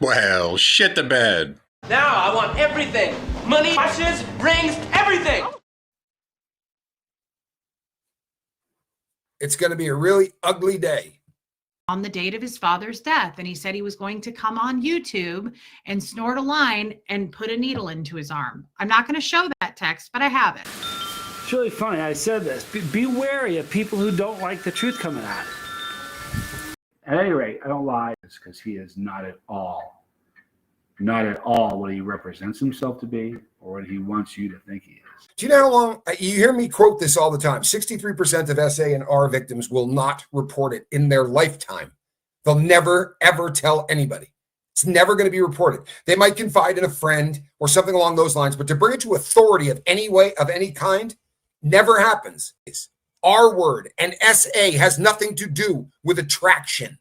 Well, shit the bed. Now I want everything. Money, watches, rings, everything. It's going to be a really ugly day. On the date of his father's death, and he said he was going to come on YouTube and snort a line and put a needle into his arm. I'm not going to show that text, but I have it. It's really funny. I said this. Be wary of people who don't like the truth coming out. At any rate, I don't lie because he is not at all what he represents himself to be or what he wants you to think he is. Do you know how long, you hear me quote this all the time, 63% of SA and R victims will not report it in their lifetime. They'll never, ever tell anybody. It's never going to be reported. They might confide in a friend or something along those lines, but to bring it to authority of any way, of any kind, never happens. R word and SA has nothing to do with attraction.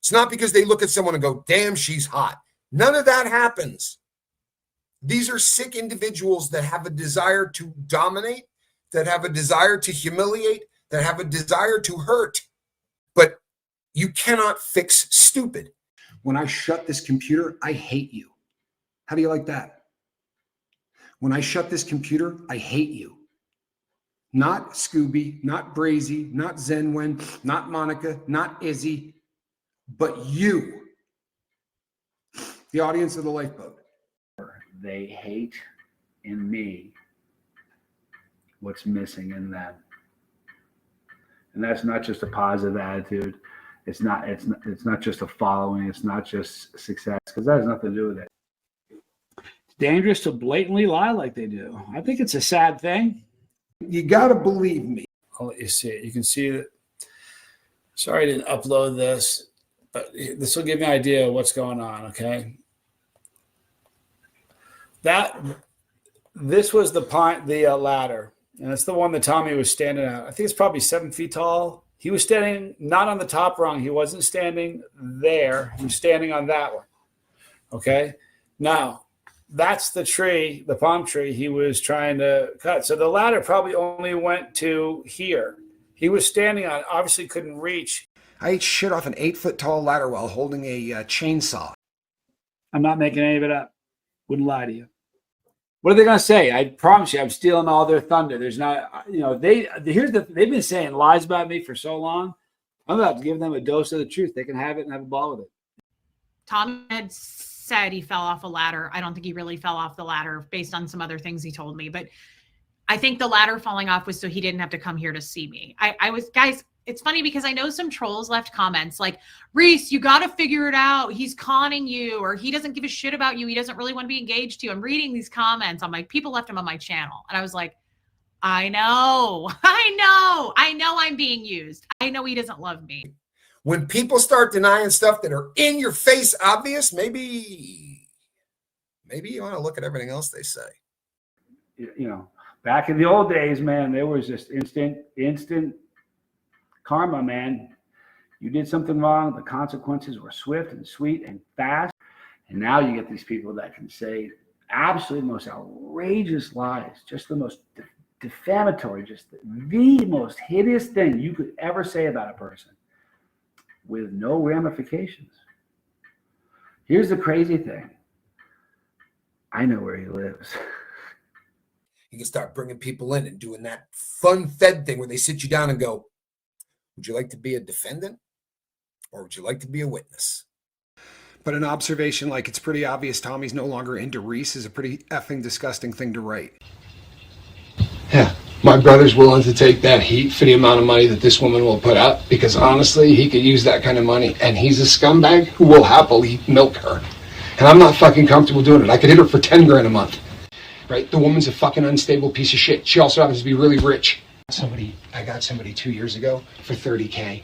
It's not because they look at someone and go, damn, she's hot. None of that happens. These are sick individuals that have a desire to dominate, that have a desire to humiliate, that have a desire to hurt. But you cannot fix stupid. When I shut this computer, I hate you. How do you like that? When I shut this computer, I hate you. Not Scooby, not Brazy, not Zenwen, not Monica, not Izzy, but you, the audience of the Lifeboat. They hate in me what's missing in them. And that's not just a positive attitude. It's not just a following. It's not just success, because that has nothing to do with it. It's dangerous to blatantly lie like they do. I think it's a sad thing. You got to believe me. I'll let you see it. You can see it. Sorry I didn't upload this, but this will give you an idea of what's going on, okay? This was the ladder, and it's the one that Tommy was standing at. I think it's probably 7 feet tall. He was standing not on the top rung. He wasn't standing there. He was standing on that one. Okay. Now, that's the tree, the palm tree he was trying to cut. So the ladder probably only went to here. He was standing on, obviously couldn't reach. I ate shit off an 8-foot tall ladder while holding a chainsaw. I'm not making any of it up. Wouldn't lie to you. What are they going to say? I promise you, I'm stealing all their thunder. There's not, they've been saying lies about me for so long. I'm about to give them a dose of the truth. They can have it and have a ball with it. Tom had said he fell off a ladder. I don't think he really fell off the ladder based on some other things he told me, but I think the ladder falling off was so he didn't have to come here to see me. Guys, it's funny because I know some trolls left comments like, Reese, you got to figure it out. He's conning you, or he doesn't give a shit about you. He doesn't really want to be engaged to you. I'm reading these comments. I'm like, people left him on my channel. And I was like, I know I'm being used. I know he doesn't love me. When people start denying stuff that are in your face obvious, maybe you want to look at everything else they say. Back in the old days, man, there was just instant karma, man. You did something wrong, the consequences were swift and sweet and fast. And now you get these people that can say absolutely most outrageous lies, just the most defamatory, just the most hideous thing you could ever say about a person with no ramifications. Here's the crazy thing. I know where he lives. You can start bringing people in and doing that fun-fed thing where they sit you down and go, would you like to be a defendant or would you like to be a witness? But an observation like it's pretty obvious Tommy's no longer into Reese is a pretty effing disgusting thing to write. Yeah, my brother's willing to take that heat for the amount of money that this woman will put up because honestly, he could use that kind of money and he's a scumbag who will happily milk her. And I'm not fucking comfortable doing it. I could hit her for 10 grand a month, right? The woman's a fucking unstable piece of shit. She also happens to be really rich. I got somebody 2 years ago for $30K.